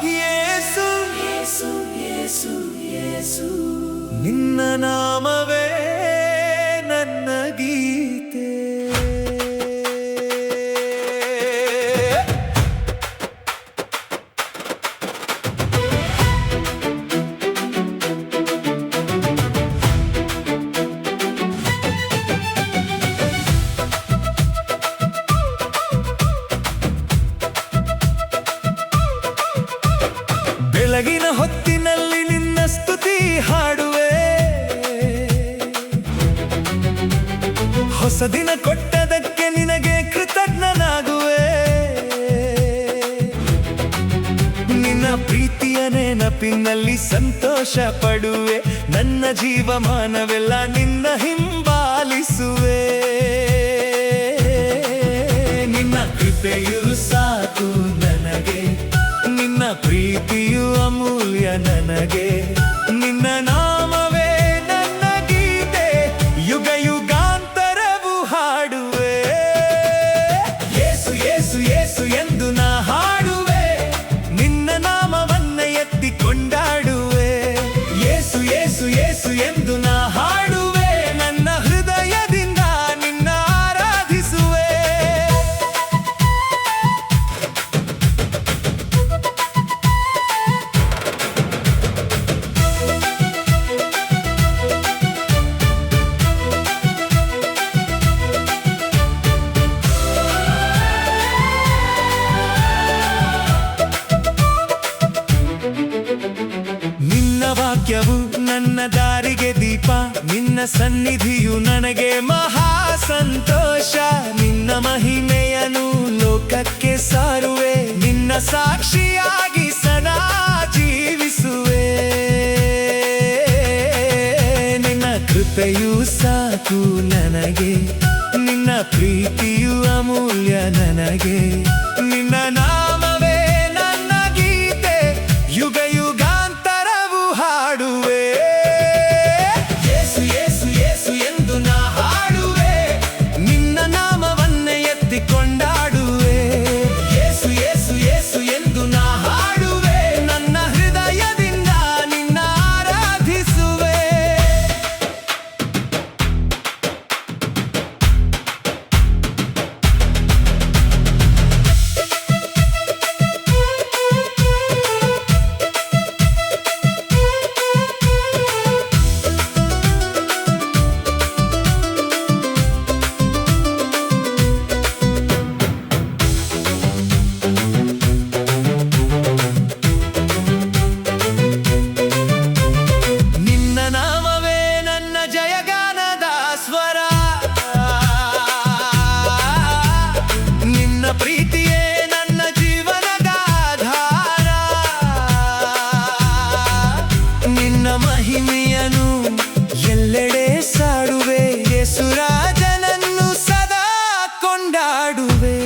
ಯೇಸು ಯೇಸು ಯೇಸು ಯೇಸು ನಿನ್ನ ನಾಮವೇ ನನ್ನ ಗೀತೆ. ಬೆಳಗಿನ ಹೊತ್ತಿನಲ್ಲಿ ನಿನ್ನ ಸ್ತುತಿ ಹಾಡುವೆ, ಹೊಸ ದಿನ ಕೊಟ್ಟದಕ್ಕೆ ನಿನಗೆ ಕೃತಜ್ಞನಾಗುವೆ. ನಿನ್ನ ಪ್ರೀತಿಯ ನೆನಪಿನಲ್ಲಿ ಸಂತೋಷ ಪಡುವೆ, ನನ್ನ ಜೀವಮಾನವೆಲ್ಲ ನಿನ್ನ ಹಿಂಬಾಲಿಸುವೆ. ನಿನ್ನ ಕೃಪೆಯು ಸಾಕು ನನಗೆ, ನಿನ್ನ ಪ್ರೀತಿಯು ಅಮೂಲ್ಯ ನನಗೆ. ನಿನ್ನ ನಾಮವೇ ನನ್ನ ಗೀತೆ, ಯುಗ ಯುಗಾಂತರವು ಹಾಡುವೆ. ಯೇಸು ಯೇಸು ಯೇಸು ಎಂದು ನಾ ಹಾಡುವೆ, ನಿನ್ನ ನಾಮವನ್ನ ಎತ್ತಿ ಕೊಂಡಾಡುವೆ. ಯೇಸು ಯೇಸು ಯೇಸು ಎಂದು ನಾ ಹಾಡುವೆ, ನನ್ನ ಹೃದಯದಿಂದ ನಿನ್ನ ಆರಾಧಿಸುವೆ. ನಿನ್ನ ವಾಕ್ಯವು ನನ್ನ ದಾರಿಗೆ ದೀಪ, ನಿನ್ನ ಸನ್ನಿಧಿಯು ನನಗೆ ಮಹಾ ಸಂತೋಷ. ನಿನ್ನ ಮಹಿಮೆಯನ್ನು ಲೋಕಕ್ಕೆ ಸಾರುವೆ, ನಿನ್ನ ಸಾಕ್ಷಿಯಾಗಿ ಸದಾ ಜೀವಿಸುವೆ. ನಿನ್ನ ಕೃಪೆಯು ಸಾಕು ನನಗೆ, ನಿನ್ನ ಪ್ರೀತಿಯು ಅಮೂಲ್ಯ ನನಗೆ. ನಿನ್ನ ನಾಮವೇ ನನ್ನ ಗೀತೆ, ಯುಗ ಯುಗಾಂತರವು ಹಾಡುವೆ. ಯೇಸು ಯೇಸು ಯೇಸು ಎಂದು ನಾ ಹಾಡುವೆ, ನಿನ್ನ ನಾಮವನ್ನ ಎತ್ತಿ ಕೊಂಡಾಡುವೆ. ಯೇಸು ಯೇಸು ಯೇಸು ಎಂದು ನಾ ಹಾಡುವೆ, ನನ್ನ ಹೃದಯದಿಂದ ನಿನ್ನ ಆರಾಧಿಸುವೆ. ನಿನ್ನ ನಾಮವೇ ನನ್ನ ಜಯಗಾನದ ಸ್ವರ, ನಿನ್ನ ಪ್ರೀತಿಯೇ ನನ್ನ ಜೀವನದ ಆಧಾರ. ನಿನ್ನ ಮಹಿಮೆಯನ್ನು ಎಲ್ಲೆಡೆ ಸಾಡುವೆ, ಯೇಸುರಾಜನನ್ನು ಸದಾ ಕೊಂಡಾಡುವೆ.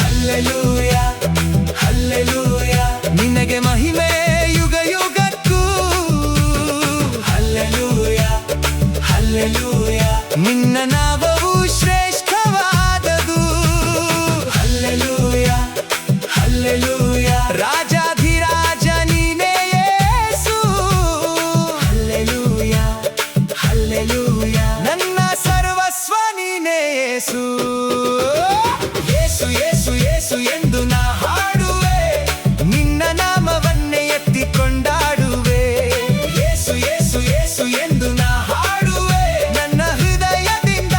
ಹಲ್ಲೆಲೂಯ ಹಲ್ಲೆಲೂಯ, ನಿನಗೆ ಮಹಿಮೆ ಯುಗ ಯುಗಕ್ಕೂ. ಹಲ್ಲೆಲೂಯ ಹಲ್ಲೆಲೂಯ, ನಿನ್ನ ನಾಮವು ಶ್ರೇಷ್ಠವಾದದು. ಹಲ್ಲೆಲೂಯ ಹಲ್ಲೆಲೂಯ, ರಾಜಾಧಿರಾಜ ನೀನೇ ಯೇಸು. ಹಲ್ಲೆಲೂಯ ಹಲ್ಲೆಲೂಯ, ನನ್ನ ಸರ್ವಸ್ವ ನೀನೇ ಯೇಸು. ಯೇಸು ಯೇಸು ಯೇಸು ಎಂದು ನಾ ಹಾಡುವೆ, ನಿನ್ನ ನಾಮವನ್ನೇ ಎತ್ತಿ ಕೊಂಡಾಡುವೆ. ಯೇಸು ಯೇಸು ಯೇಸು ಎಂದು ನಾ ಹಾಡುವೆ, ನನ್ನ ಹೃದಯದಿಂದ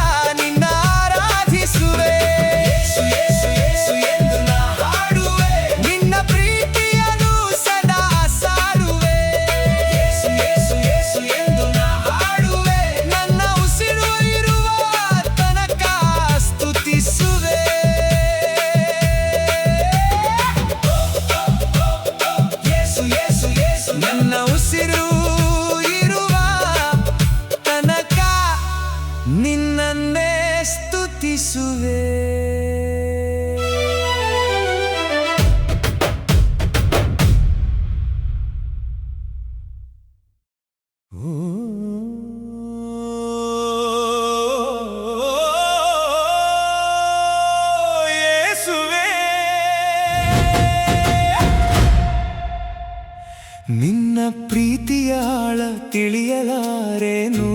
ತಿಳಿಯಲಾರೆನು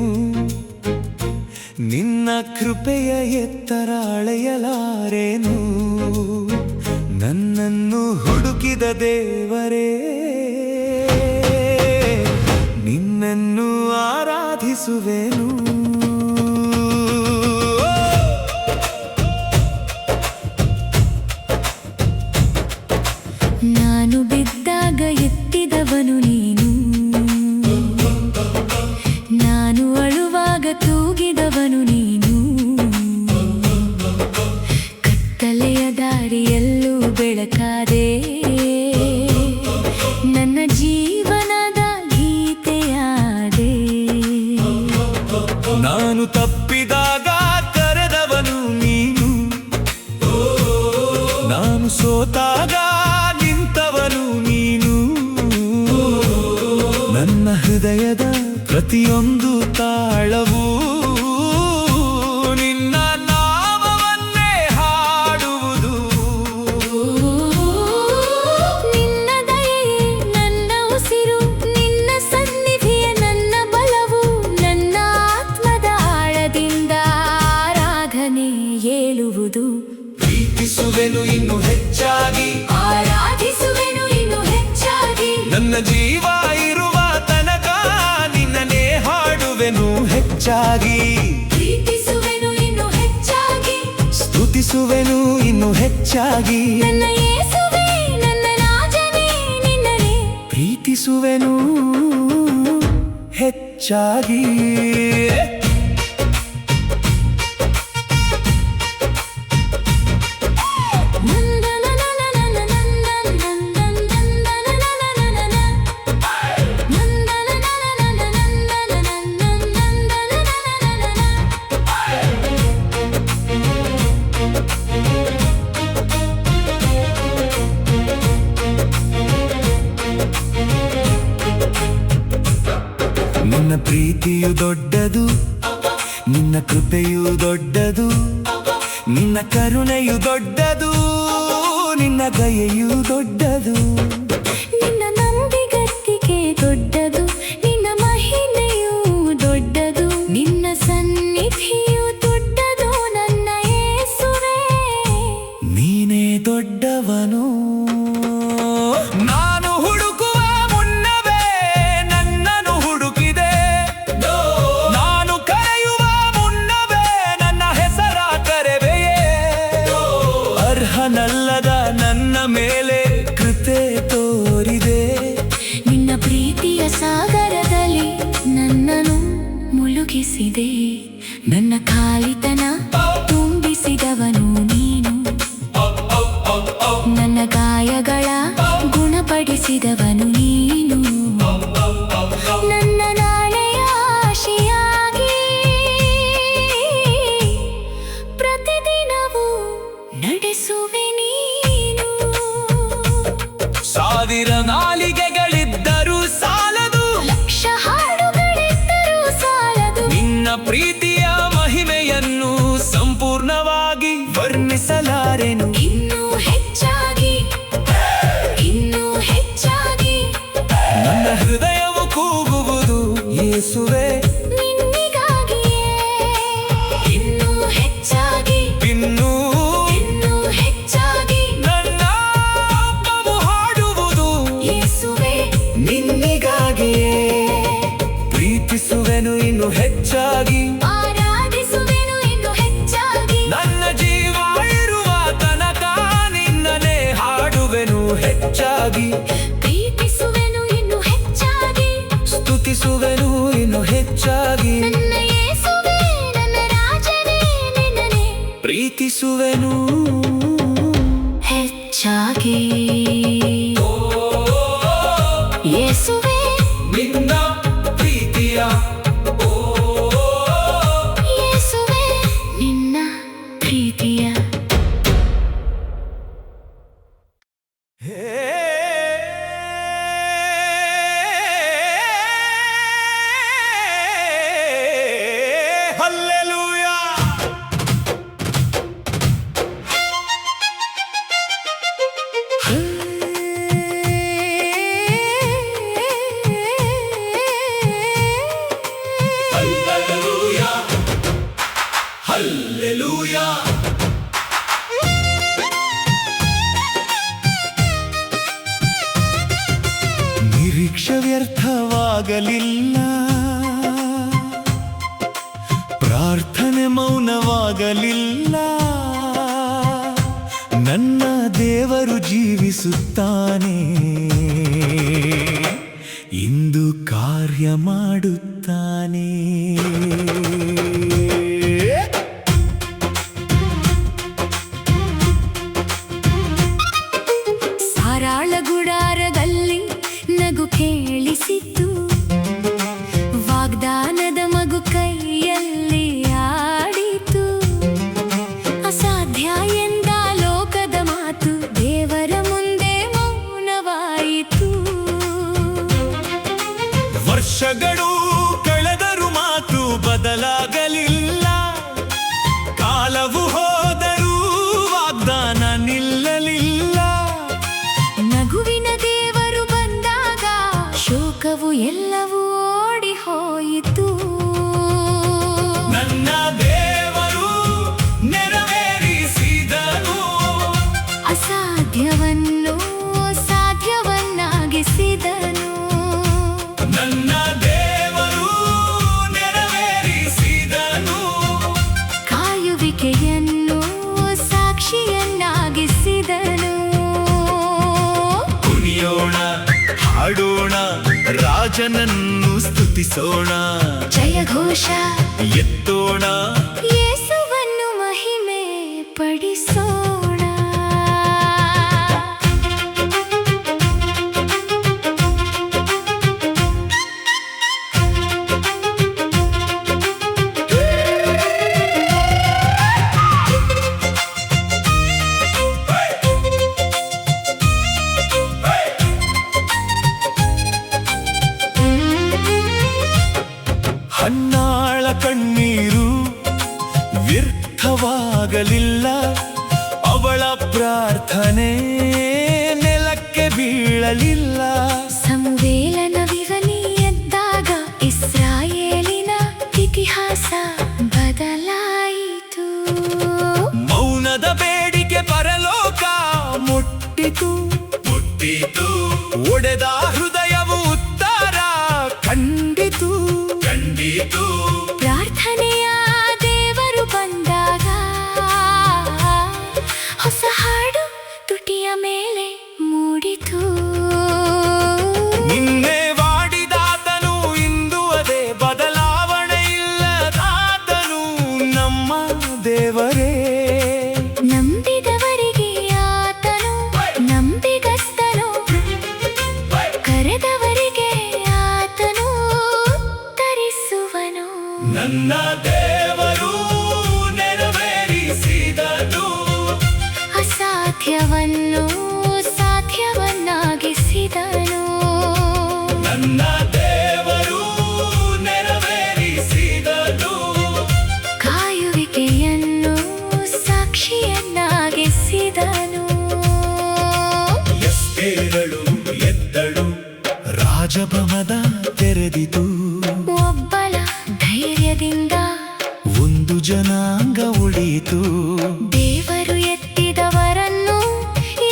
ನಿನ್ನ ಕೃಪೆಯ ಎತ್ತರ ಅಳೆಯಲಾರೆನು ನನ್ನನ್ನು ಹುಡುಕಿದ ದೇವರೇ ನಿನ್ನನ್ನು ಆರಾಧಿಸುವೆನು ನಾನು ಬಿದ್ದಾಗ ಎತ್ತಿದವನು ನೀನು ನಾನು ಅಳುವಾಗ ತೂಗಿದವನು ನೀನು ಕತ್ತಲೆಯ ದಾರಿಯಲ್ಲೂ ಬೆಳಕಾದೆ ನನ್ನ ಜೀವನದ ಗೀತೆಯಾದೆ ನಾನು ತಪ್ಪಿದಾಗ ಕರೆದವನು ನೀನು ನಾನು ಸೋತಾಗ ನಿಂತವನು ನೀನು ನನ್ನ ಹೃದಯದ ಪ್ರತಿಯೊಂದು ತಾಳವೂ ನಿನ್ನ ನಾಮವನ್ನೇ ಹಾಡುವುದು ನಿನ್ನ ದಯೆಯೇ ನನ್ನ ಉಸಿರು ನಿನ್ನ ಸನ್ನಿಧಿಯ ನನ್ನ ಬಲವು ನನ್ನ ಆತ್ಮದ ಆಳದಿಂದ ಆರಾಧನೆ ಏಳುವುದು ಪ್ರೀತಿಸುವೆನು ಇನ್ನು ಹೆಚ್ಚಾಗಿ ಆರಾಧಿಸುವೆನು ಇನ್ನು ಹೆಚ್ಚಾಗಿ ನನ್ನ ಜೀವ ಇರುವ ತನಕ ನಿನ್ನನೇ ಹಾಡುವೆನು ಹೆಚ್ಚಾಗಿ ಪ್ರೀತಿಸುವೆನು ಇನ್ನು ಹೆಚ್ಚಾಗಿ ಸ್ತುತಿಸುವೆನು ಇನ್ನು ಹೆಚ್ಚಾಗಿ ನನ್ನ ಯೇಸುವೇ ನನ್ನ ರಾಜನೇ ನಿನ್ನನೇ ಪ್ರೀತಿಸುವೆನು ಹೆಚ್ಚಾಗಿ ನಿನ್ನ ಪ್ರೀತಿಯು ದೊಡ್ಡದು ನಿನ್ನ ಕೃಪೆಯು ದೊಡ್ಡದು ನಿನ್ನ ಕರುಣೆಯು ದೊಡ್ಡದು ನಿನ್ನ ದಯೆಯು ದೊಡ್ಡದು ನಿನ್ನ ನಂಬಿಗಸ್ತಿಕೆ ದೊಡ್ಡದು ನಿನ್ನ ಮಹಿಮೆಯು ದೊಡ್ಡದು ನಿನ್ನ ಸನ್ನಿಧಿಯು ದೊಡ್ಡದು ನನ್ನ ಯೇಸುವೇ ನೀನೇ ದೊಡ್ಡವನು ನಾನು ಹುಡುಕುವ ಮುನ್ನವೇ ನನ್ನನ್ನು ಹುಡುಕಿದೆ ನಾನು ಕರೆಯುವ ಮುನ್ನವೇ ನನ್ನ ಹೆಸರ ಕರೆವೆಯೇ ಅರ್ಹನಲ್ಲದ ನನ್ನ ಮೇಲೆ ಕೃಪೆ ತೋರಿದೆ ನಿನ್ನ ಪ್ರೀತಿಯ ಸಾಗರದಲ್ಲಿ ನನ್ನನ್ನು ಮುಳುಗಿಸಿದೆ ನನ್ನ ಖಾಲಿತನ ತುಂಬಿಸಿದವನು ನೀನು ನನ್ನ ಗಾಯಗಳ ಗುಣಪಡಿಸಿದವನು ನೀನು ನನ್ನ ನಾಳೆಯ ಆಶೆಯಾಗಿ ಪ್ರತಿದಿನವೂ ನಡೆಸುವೆ ನೀನು ಸಾವಿರ ನಾಲಿಗೆಗಳಿದ್ದರೂ ಸಾಲದು ಲಕ್ಷ ಹಾಡುಗಳಿದ್ದರೂ ಸಾಲದು ನಿನ್ನ ಪ್ರೀತಿಯ ಮಹಿಮೆಯನ್ನು ಸಂಪೂರ್ಣವಾಗಿ ವರ್ಣಿಸಲಾರೆನು ಇನ್ನೂ ಹೆಚ್ಚಾಗಿ ಇನ್ನೂ ಹೆಚ್ಚಾಗಿ ನನ್ನ ಹೃದಯವು ಕೂಗುವುದು ಯೇಸುವೆ ನಿನ್ನಿಗಾಗಿಯೇ ಇನ್ನೂ ಹೆಚ್ಚಾಗಿ ಇನ್ನೂ ಇನ್ನೂ ಹೆಚ್ಚಾಗಿ ನನ್ನ ಆತ್ಮವು ಹಾಡುವುದು ಯೇಸುವೇ ನಿನ್ನಿಗಾಗಿಯೇ ಪ್ರೀತಿಸುವೆನು ಇನ್ನು ಹೆಚ್ಚಾಗಿ ಆರಾಧಿಸುವೆನು ಇನ್ನು ಹೆಚ್ಚಾಗಿ ನನ್ನ ಜೀವ ಇರುವ ತನಕ ನಿನ್ನನೇ ಹಾಡುವೆನು ಹೆಚ್ಚಾಗಿ ಪ್ರೀತಿಸುವೆನು ಇನ್ನು ಹೆಚ್ಚಾಗಿ ಸ್ತುತಿಸುವೆನು ಇನ್ನು ಹೆಚ್ಚಾಗಿ ನನ್ನ ಯೇಸುವೇ ನನ್ನ ರಾಜನೇ ನಿನ್ನನೇ ಪ್ರೀತಿಸುವೆನು ಹೆಚ್ಚಾಗಿ ಯೇಸುವೇ ನಿನ್ನ ಪ್ರೀತಿಯ ಯೇಸುವೇ ನಿನ್ನ ಪ್ರೀತಿಯ ಹಲ್ಲೆಲೂಯಾ ಮೌನವಾಗಲಿಲ್ಲ, ಪ್ರಾರ್ಥನೆ ಮೌನವಾಗಲಿಲ್ಲ. ನನ್ನ ದೇವರು ಜೀವಿಸುತ್ತಾನೆ, ಇಂದು ಕಾರ್ಯ ಮಾಡುತ್ತಾನೆ. ಸಾರಾಳ ಗುಡಾರದಲ್ಲಿ ನಗು ಕೇಳಿಸಿತು, ವಾಗ್ದಾನದ ಮಗು ಕೈಯಲ್ಲಿ ಆಡಿತು. ಅಸಾಧ್ಯ ಎಂದ ಲೋಕದ ಮಾತು ದೇವರ ಮುಂದೆ ಮೌನವಾಯಿತು. ವರ್ಷಗಳು ಕಳೆದರೂ ಮಾತು ಬದಲಾಗಲಿಲ್ಲ, ಕಾಲವು ಹೋದರೂ ವಾಗ್ದಾನ ನಿಲ್ಲಲಿಲ್ಲ. ನಗುವಿನ ದೇವರು ಬಂದಾಗ ಶೋಕವು ಎಲ್ಲವೂ ಓಡಿ ಹೋಯಿತು. ನನ್ನ ದೇವರು ನೆರವೇರಿಸಿದನು, ಅಸಾಧ್ಯವನ್ನು ಸಾಧ್ಯವನ್ನಾಗಿಸಿದನು. ನನ್ನ ದೇವರು ನೆರವೇರಿಸಿದನು, ಕಾಯುವಿಕೆಯನ್ನು ಸಾಕ್ಷಿಯನ್ನಾಗಿಸಿದನು. ಕುಣಿಯೋಣ, ಹಾಡೋಣ, ರಾಜನನ್ನು ಸ್ತುತಿಸೋಣ, ಜಯಘೋಷ ಎತ್ತೋಣ, ಯೇಸುವನ್ನು ಮಹಿಮೆ ಪಡಿಸೋಣ. ಹನ್ನಾಳ ಕಣ್ಣೀರು ವ್ಯರ್ಥವಾಗಲಿಲ್ಲ, ಅವಳ ಪ್ರಾರ್ಥನೆ ನೆಲಕ್ಕೆ ಬೀಳಲಿಲ್ಲ. ಸಂವೇಲನವಿವನಿ ಎದ್ದಾಗ ಇಸ್ರಾಯೇಲಿನ ಇತಿಹಾಸ ಬದಲಾಯಿತು. ಮೌನದ ಬೇಡಿಕೆ ಪರಲೋಕ ಮುಟ್ಟಿತು, ಒಡೆದ ಹೃದಯವು ಉತ್ತರ ಕಂಡಿತು. ಪ್ರಾರ್ಥನೆಯ ದೇವರು ಬಂದಾಗ ಹೊಸ ಹಾಡು ತುಟಿಯ ಮೇಲೆ ಮೂಡಿತು. ನಿನ್ನೆ ವಾಡಿದಾತನು ಇಂದು ಅದೇ, ಬದಲಾವಣೆ ಇಲ್ಲದಾತನು ನಮ್ಮ ದೇವರೇ. ನಂಬಿದವರಿಗೆ ಆತನು ನಂಬಿಗಸ್ತನು, ಕರೆದವರಿಗೆ ಆತನು ತರಿಸುವನು. ನನ್ನ ದೇವರು ನೆರವೇರಿಸಿದನು, ಅಸಾಧ್ಯವನ್ನು ಸಾಧ್ಯವನ್ನಾಗಿಸಿದನು. ನನ್ನ ದೇವರು ನೆರವೇರಿಸಿದನು, ಕಾಯುವಿಕೆಯನ್ನು ಸಾಕ್ಷಿಯನ್ನಾಗಿಸಿದನು. ಎಸ್ತೇರಳು ಎದ್ದಳು, ರಾಜಭವನ ತೆರೆದಿತು. ಒಬ್ಬಳ ಧೈರ್ಯದಿಂದ ಒಂದು ಜನಾಂಗ ಉಳಿಯಿತು. ದೇವರು ಎತ್ತಿದವರನ್ನು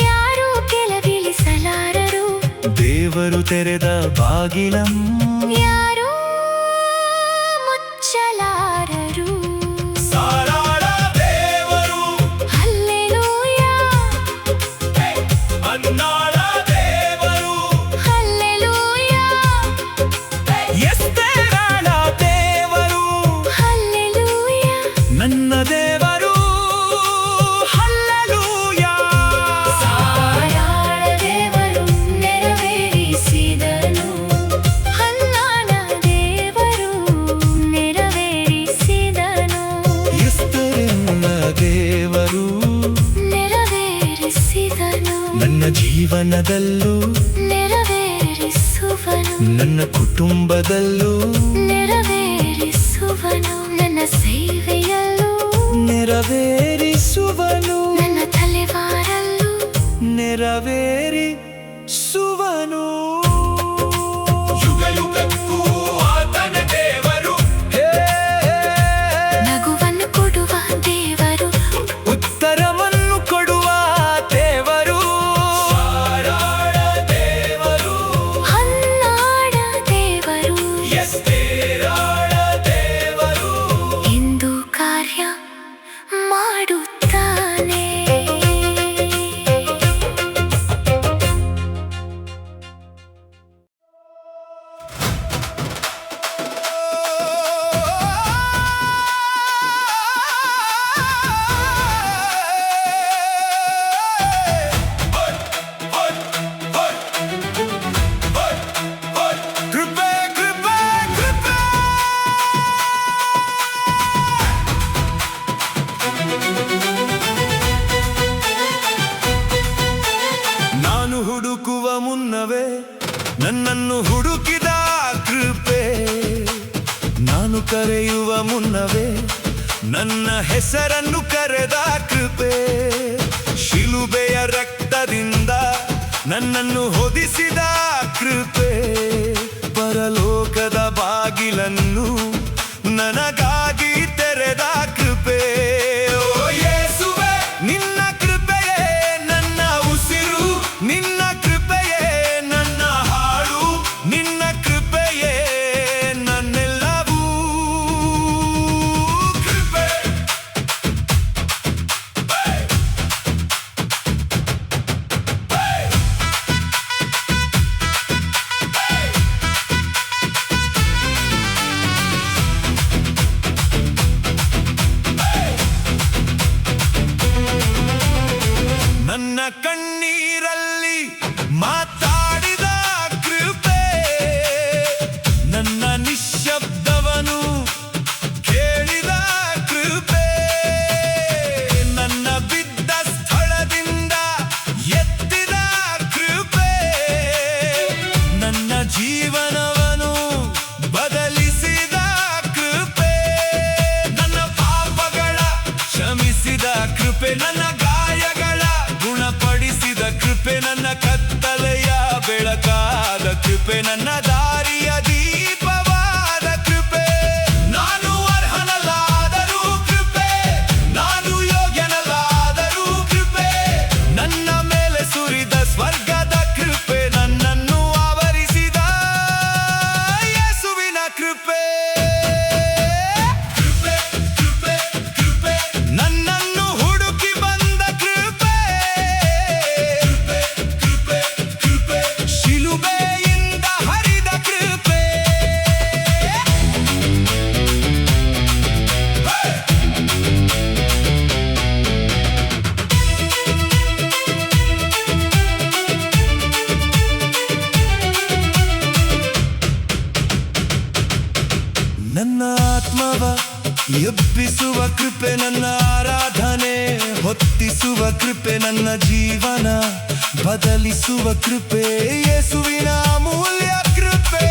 ಯಾರೂ ಕೆಳಗಿಳಿಸಲಾರರು. ದೇವರು ತೆರೆದ ಬಾಗಿಲಂ ಯಾರೂ ಮುಚ್ಚಲಾರರು. ಸಾರಾಳ ದೇವರು, ಹಲ್ಲೆಲೂಯಾ, ಅನ್ನಾಳ ದೇವರು, ಹಲ್ಲೆಲೂಯಾ, ಎಸ್ತೇರಳ ದೇವರು, ಹಲ್ಲೆಲೂಯಾ. ನನ್ನ ದೇವರು, ಹಲ್ಲೆಲೂಯಾ. ಸಾರಾಳ ದೇವರು ನೆರವೇರಿಸಿದನು, ಹನ್ನಾಳ ದೇವರು ನೆರವೇರಿಸಿದನು. ಎಸ್ತೇರನ ದೇವರು ನೆರವೇರಿಸಿದನು, ನನ್ನ ಜೀವನದಲ್ಲೂ ನೆರವೇರಿಸುವನು. ನನ್ನ ಕುಟುಂಬದಲ್ಲೂ ನೆರವೇರಿಸುವನು, ನನ್ನ ಸೇವೆಯಲ್ಲೂ ನೆರವೇರಿಸುವನು, ನನ್ನ ತಲೆವಾರಲ್ಲೂ ನೆರವೇರಿಸುವನು. ಯುಗ ಯುಗಕ್ಕೂ ಆತನ ದೇವರು, ನಗುವನ್ನು ಕೊಡುವ ದೇವರು, ಉತ್ತರವನ್ನು ಕೊಡುವ ದೇವರು. ಸಾರಾಳ ದೇವರು, ಹನ್ನಾಳ ದೇವರು, ಕರೆಯುವ ಮುನ್ನವೇ ನನ್ನ ಹೆಸರನ್ನು ಕರೆದ ಕೃಪೆ. ಶಿಲುಬೆಯ ರಕ್ತದಿಂದ ನನ್ನನ್ನು ಹೊದಿಸಿದ ಕೃಪೆ. ಪರಲೋಕದ ಬಾಗಿಲನ್ನು ನನಗಾಗಿ ತೆರೆದ ಕೃಪೆ. ಓ ಯೇಸುವೇ, ನಿನ್ನ ಕೃಪೆಯೇ ನನ್ನ ಉಸಿರು, ನಿನ್ನ ಕೃಪೆಯೇ ನನ್ನ ಹಾಡು, ನಿನ್ನ ಕೃಪೆಯೇ ನನ್ನೆಲ್ಲವೂ. ಕೃಪೆ ನನ್ನ ಕಣ್ಣೀರಲ್ಲಿ ಮಾತಾಡಿದ ಕೃಪೆ. ನನ್ನ ನಿಶ್ಶಬ್ದವನು ಕೇಳಿದ ಕೃಪೆ. ನನ್ನ ಬಿದ್ದ ಸ್ಥಳದಿಂದ ಎತ್ತಿದ ಕೃಪೆ. ನನ್ನ ಜೀವನವನು ಬದಲಿಸಿದ ಕೃಪೆ. ನನ್ನ ಪಾಪಗಳ ಕ್ಷಮಿಸಿದ ಕೃಪೆ. ನನ್ನ ಗಾಯಗಳ ಗುಣಪಡಿಸಿದ ಕೃಪೆ. ನನ್ನ ಕತ್ತಲೆಯ ಬೆಳಕಾದ ಕೃಪೆ. ನನ್ನ ದಾರಿಯ ದೀಪವಾದ ಕೃಪೆ. ನಾನು ಅರ್ಹನಲ್ಲಾದರೂ ಕೃಪೆ, ನಾನು ಯೋಗ್ಯನಲ್ಲಾದರೂ ಕೃಪೆ. ನನ್ನ ಮೇಲೆ ಸುರಿದ ಸ್ವರ್ಗದ ಕೃಪೆ. ನನ್ನನ್ನು ಆವರಿಸಿದ ಯೇಸುವಿನ ಕೃಪೆ. ಕೃಪೆ ಕೃಪೆ ಕೃಪೆ, ನನ್ನನ್ನು ಹುಡುಕಿ ಬಂದ ಕೃಪೆ. ಕೃಪೆ ಕೃಪೆ ಕೃಪೆ, ಶಿಲುಬೆಯಿಂದ ಹರಿದ ಕೃಪೆ. ನನ್ನ ಆತ್ಮವ ಎಬ್ಬಿಸುವ ಕೃಪೆ. ನನ್ನ ಆರಾಧನೆ ಹೊತ್ತಿಸುವ ಕೃಪೆ. ನನ್ನ ಜೀವನ ಬದಲಿಸುವ ಕೃಪೆ. ಯೇಸುವಿನ ಅಮೂಲ್ಯ ಕೃಪೆ.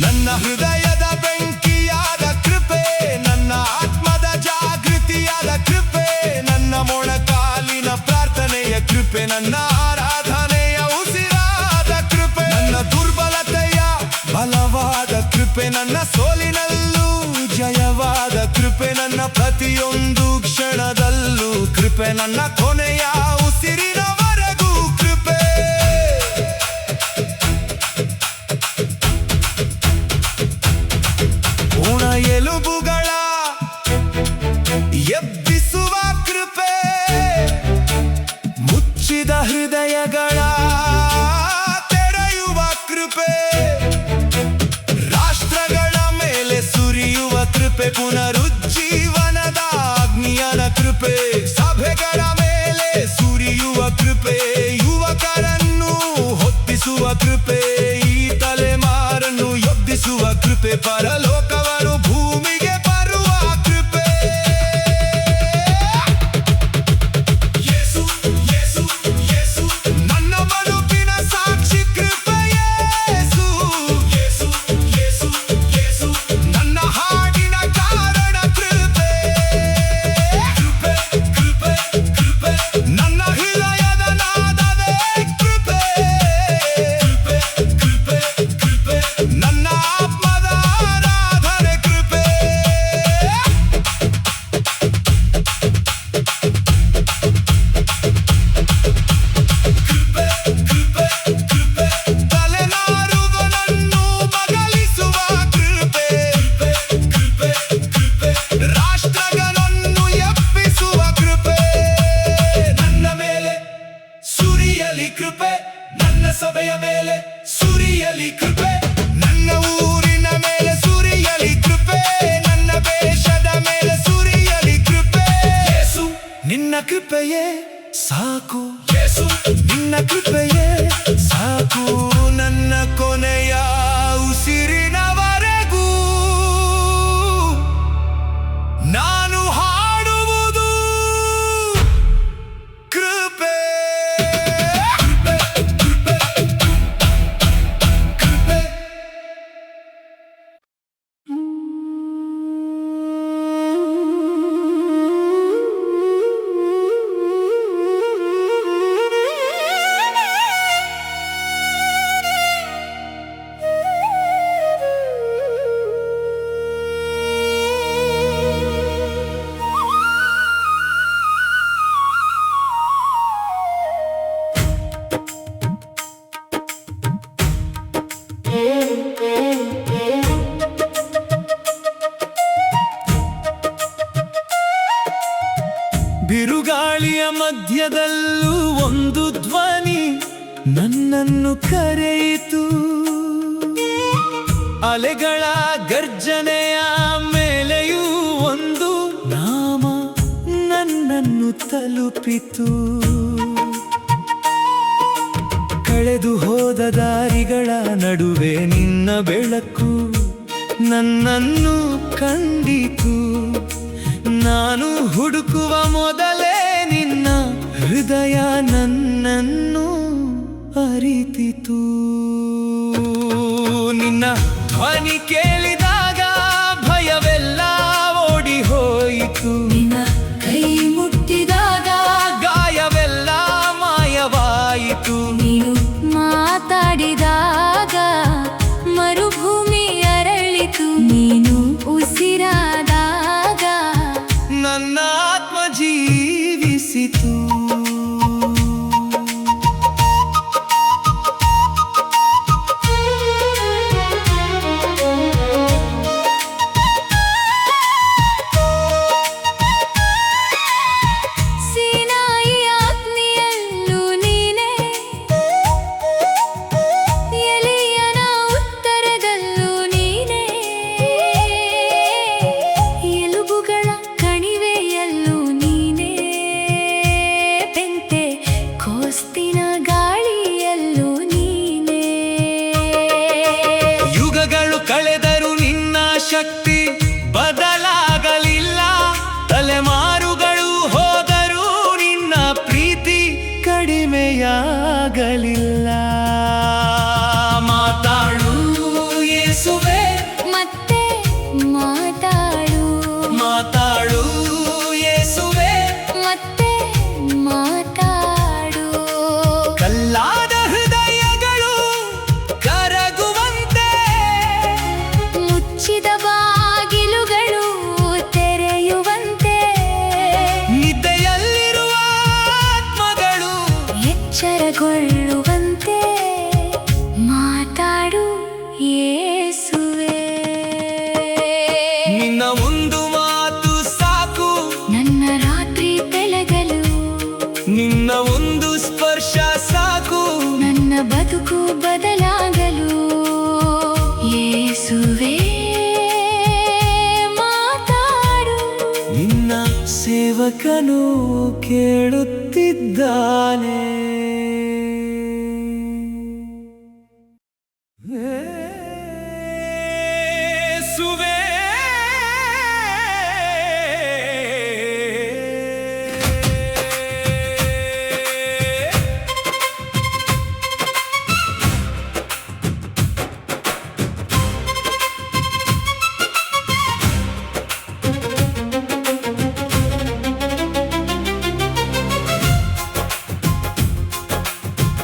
ನನ್ನ ಹೃದಯದ ಬೆಂಕಿಯಾದ ಕೃಪೆ. ನನ್ನ ಆತ್ಮದ ಜಾಗೃತಿಯಾದ ಕೃಪೆ. ನನ್ನ ಮೊಣಕಾಲಿನ ಪ್ರಾರ್ಥನೆಯ ಕೃಪೆ. ನನ್ನ ಆರಾಧನೆಯ ಉಸಿರಾದ ಕೃಪೆ. ನನ್ನ ದುರ್ಬಲತೆಯ ಬಲವಾದ ಕೃಪೆ. ನನ್ನ ಸೋಲಿನಲ್ಲೂ ಜಯವಾದ ಕೃಪೆ. ನನ್ನ ಪ್ರತಿಯೊಂದು ಕ್ಷಣದಲ್ಲೂ ಕೃಪೆ. ನನ್ನ ಕೊನೆಯ ಉಸಿರಿನವರೆಗೂ ಕೃಪೆ. ಒಣ ಎಲುಬುಗಳ ಎಬ್ಬಿಸುವ ಕೃಪೆ. ಮುಚ್ಚಿದ ಹೃದಯಗಳ ತೆರೆಯುವ ಕೃಪೆ. ರಾಷ್ಟ್ರಗಳ ಮೇಲೆ ಸುರಿಯುವ ಕೃಪೆ. ಪುನರುಜ್ಜೀವನದ ಅಗ್ನಿಯನ ಕೃಪೆ. ಸಭೆಗಳ ಮೇಲೆ ಸುರಿಯುವ ಕೃಪೆ. ಯುವಕರನ್ನು ಹೊತ್ತಿಸುವ ಕೃಪೆ. ಈ ತಲೆಮಾರನ್ನು ಎಬ್ಬಿಸುವ ಕೃಪೆ. ಪರಲೋಕವನ್ನು ಭೂಮಿಗೆ ಬರುವ ಕೃಪೆ. ಯೇಸು ಯೇಸು ಯೇಸು, ನನ್ನ ಬದುಕಿನ ಸಾಕ್ಷಿ ಕೃಪೆ. ಯೇಸು ಯೇಸು ಯೇಸು ಯೇಸು, ನನ್ನ ಹಾಡಿನ ಕಾರಣ ಕೃಪೆ. ಕೃಪೆ ಕೃಪೆ ಕೃಪೆ, ನನ್ನ ಹೃದಯದ ನಾದವೇ ಕೃಪೆ. ಕೃಪೆ ಕೃಪೆ ಕೃಪೆ, ನನ್ನ ಆತ್ಮದ ಆರಾಧನೆ ಕೃಪೆ. ಕೃಪೆ ಕೃಪೆ ಕೃಪೆ, ತಲೆಮಾರುಗಳನ್ನು ಬದಲಿಸುವ ಕೃಪೆ. ಕೃಪೆ ಕೃಪೆ ಕೃಪೆ, ರಾಷ್ಟ್ರಗಳನ್ನು ಎಬ್ಬಿಸುವ ಕೃಪೆ. ನನ್ನ ಮೇಲೆ ಸುರಿಯಲಿ ಕೃಪೆ. ನನ್ನ ಸಭೆಯ ಮೇಲೆ ಸುರಿಯಲಿ ಕೃಪೆ. ನನ್ನ ಊರಿನ ಮೇಲೆ ಸುರಿಯಲಿ ಕೃಪೆ. ನನ್ನ ದೇಶದ ಮೇಲೆ ಸುರಿಯಲಿ ಕೃಪೆ. ಯೇಸು, ನಿನ್ನ ಕೃಪೆಯೇ ಸಾಕು. ಯೇಸು, ನಿನ್ನ ಕೃಪೆಯೇ ಸಾಕು. ನನ್ನ ಕೊನೆಯ ಉಸಿರಿನವರೆಗೂ ನಾನು ಹಾಡುವುದು ಕೃಪೆ. ಕೃಪೆ ಕೃಪೆ ಕೃಪೆ. ಮಧ್ಯದಲ್ಲೂ ಒಂದು ಧ್ವನಿ ನನ್ನನ್ನು ಕರೆಯಿತು. ಅಲೆಗಳ ಗರ್ಜನೆಯ ಮೇಲೆಯೂ ಒಂದು ನಾಮ ನನ್ನನ್ನು ತಲುಪಿತು. ಕಳೆದು ಹೋದ ದಾರಿಗಳ ನಡುವೆ ನಿನ್ನ ಬೆಳಕು ನನ್ನನ್ನು ಕಂಡಿತು. ನಾನು ಹುಡುಕುವ ಮೊದಲೇ ನಿನ್ನ ಹೃದಯ ನನ್ನನ್ನು ಅರಿತಿತು. ನಿನ್ನ ಧ್ವನಿ ಕೇಳಿದಾಗ ಭಯವೆಲ್ಲ ಓಡಿ ಹೋಯಿತು. ನಿನ್ನ ಕೈ ಮುಟ್ಟಿದಾಗ ಗಾಯವೆಲ್ಲ ಮಾಯವಾಯಿತು. ನೀನು ಮಾತಾಡಿದಾಗ ಮರುಭೂಮಿ ಅರಳಿತು. ನೀನು ಉಸಿರಾದಾಗ ನನ್ನ ಆತ್ಮ ಜೀವಿಸಿತು. ಕಳೆದರು ನಿನ್ನ ಶಕ್ತಿ ಬದಲಾಗಲಿಲ್ಲ. ತಲೆಮಾರುಗಳು ಹೋದರೂ ನಿನ್ನ ಪ್ರೀತಿ ಕಡಿಮೆಯಾಗಲಿಲ್ಲ. ಮಾತಾಡು ಯೇಸುವೆ, ಮತ್ತೆ ಮಾತಾಡು. ಮಾತಾಡು ಯೇಸುವೆ, ಮತ್ತೆ ಮಾತಾಡು. ಕಲ್ಲಾದ ಹೃದಯಗಳು ಕರಗುವಂತೆ, ಮುಚ್ಚಿದ ಬಾಗಿಲುಗಳು ತೆರೆಯುವಂತೆ, ನಿದ್ದೆಯಲ್ಲಿರುವ ಆತ್ಮಗಳು ಎಚ್ಚರಗೊಳ್ಳುವಂತೆ ಮಾತಾಡು ಯೇಸುವೆ. ನಿನ್ನ ಒಂದು ಮಾತು ಸಾಕು ನನ್ನ ರಾತ್ರಿ ಬೆಳಗಲು. ನಿನ್ನ ಒಂದು ಸ್ಪರ್ಶ ಸಾಕು ನನ್ನ ಬದುಕು ಬದಲಾಗಲು. ಯೇಸುವೆ ಮಾತಾಡು. ನಿನ್ನ ಸೇವಕನು ಕೇಳುತ್ತಿದ್ದಾನೆ. ಯೇಸುವೆ,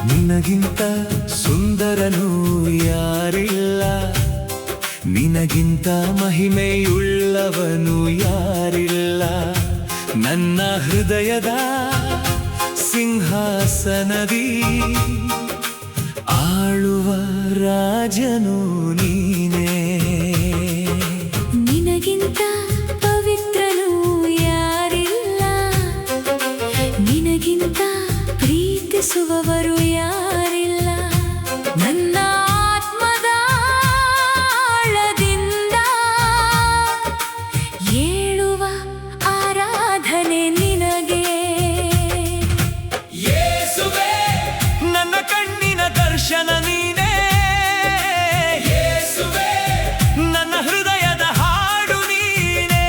ನಿನಗಿಂತ ಸುಂದರನು ಯಾರಿಲ್ಲ, ನಿನಗಿಂತ ಮಹಿಮೆಯುಳ್ಳವನು ಯಾರಿಲ್ಲ. ನನ್ನ ಹೃದಯದ ಸಿಂಹಾಸನದಿ ಆಳುವ ರಾಜನು ನೀನೇ. ನಿನಗಿಂತ ಪವಿತ್ರನು ಯಾರಿಲ್ಲ, ನಿನಗಿಂತ ಪ್ರೀತಿಸುವವರು ಯಾರಿಲ್ಲ. ನನ್ನ ಆತ್ಮದ ಆಳದಿಂದ ಏಳುವ ಆರಾಧನೆ ನಿನಗೆ. ಯೇಸುವೆ, ನನ್ನ ಕಣ್ಣಿನ ದರ್ಶನ ನೀನೇ. ಯೇಸುವೆ, ನನ್ನ ಹೃದಯದ ಹಾಡು ನೀನೇ.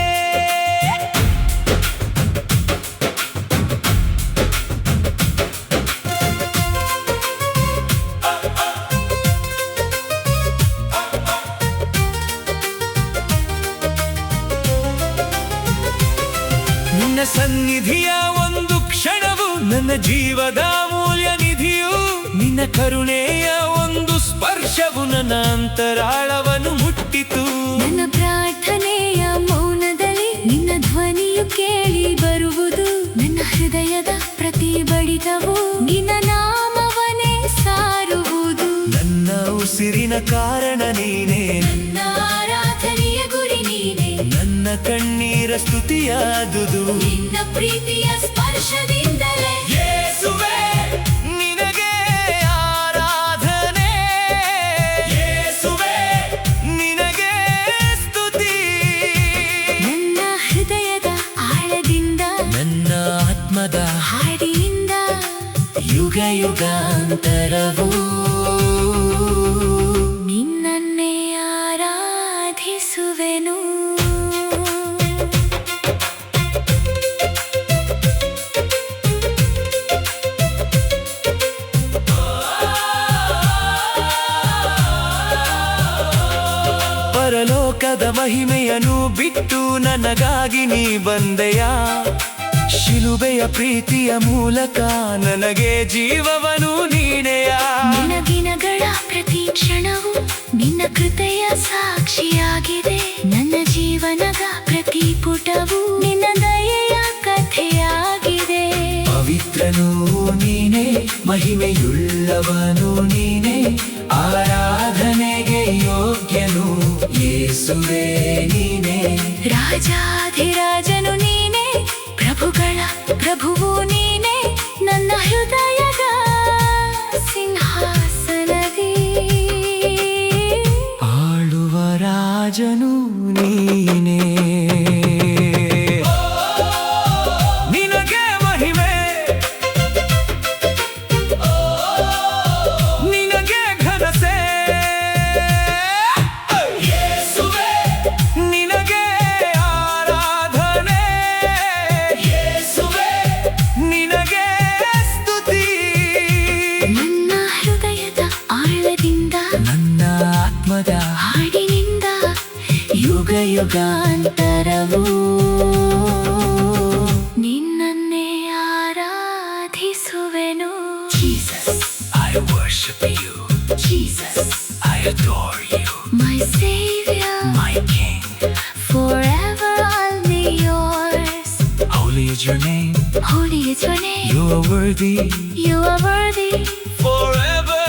ನಿನ್ನ ಸನ್ನಿಧಿಯ ಒಂದು ಕ್ಷಣವು ನನ್ನ ಜೀವದ ಅಮೂಲ್ಯ ನಿಧಿಯು. ನಿನ್ನ ಕರುಣೆಯ ಒಂದು ಸ್ಪರ್ಶವು ನನ್ನ ಅಂತರಾಳವನ್ನು ಮುಟ್ಟಿತು. ನನ್ನ ಪ್ರಾರ್ಥನೆಯ ಮೌನದಲ್ಲಿ ನಿನ್ನ ಧ್ವನಿಯು ಕೇಳಿ ಬರುವುದು. ನನ್ನ ಹೃದಯದ ಪ್ರತಿ ಬಡಿತವು ನಿನ್ನ ನಾಮವನೇ ಸಾರುವುದು. ನನ್ನ ಉಸಿರಿನ ಕಾರಣ ನೀನೇ, ನನ್ನ ಆರಾಧನೆಯ ಗುರಿ ನೀನೇ. ನನ್ನ ಕಣ್ಣೀರ ಸ್ತುತಿಯಾದುದು ನಿನ್ನ ಪ್ರೀತಿಯ ಸ್ಪರ್ಶದಿಂದಲೇ ಯೇಸುವೇ ನಿನಗೆ ಆರಾಧನೆ ಯೇಸುವೇ ನಿನಗೆ ಸ್ತುತಿ ನನ್ನ ಹೃದಯದ ಆಳದಿಂದ ನನ್ನ ಆತ್ಮದ ಹಾಡಿಯಿಂದ ಯುಗ ಯುಗಾಂತರವೂ ನಿನ್ನನ್ನೇ ಆರಾಧಿಸುವೆನು ಪರಲೋಕದ ಮಹಿಮೆಯನ್ನು ಬಿಟ್ಟು ನನಗಾಗಿ ನೀ ಬಂದೆಯ ಶಿಲುಬೆಯ ಪ್ರೀತಿಯ ಮೂಲಕ ನನಗೆ ಜೀವವನು ನೀನೆಯ ನಿನಗಿನಗಳ ಪ್ರತಿ ಕ್ಷಣವು ನಿನ್ನ ಕೃಪೆಯ ಸಾಕ್ಷಿಯಾಗಿದೆ ನನ್ನ ಜೀವನದ ಪ್ರತಿ ಪುಟವು ನಿನ್ನ ದಯೆಯ ಕಥೆಯಾಗಿದೆ ಪವಿತ್ರನು ನೀನೇ ಮಹಿಮೆಯುಳ್ಳವನು ನೀನೇ ಆರಾಧನೆಗೆ ಯೋಗ್ಯನು ಯೇಸುವೇ ನೀನೇ ರಾಜಾಧಿರಾಜನು ನೀನೇ ಪ್ರಭುಗಳ ಪ್ರಭುವು ನೀನೇ ನನ್ನ ಹೃದಯದ ಸಿಂಹಾಸನದಿ ಆಳುವ ರಾಜನು ನೀನೇ ನಿನಗೆ ಮಹಿಮೆ ನಿನಗೆ ಘನತೆ ಯೇಸುವೇ ನಿನಗೆ ಆರಾಧನೆ ಯೇಸುವೇ ನಿನಗೆ ಸ್ತುತಿ ನನ್ನ ಹೃದಯದ ಆಳದಿಂದ ನನ್ನ ಆತ್ಮದ ಹಾಡಿನಿಂದ ಯುಗ ಯುಗಾಂತರವೂ ನಿನ್ನನ್ನೇ ಆರಾಧಿಸುವೆನು Jesus, I worship you. Jesus, I adore you. my Savior, My King. forever I'll be yours. Holy is your name. Holy is your name. You are worthy. You are worthy. Forever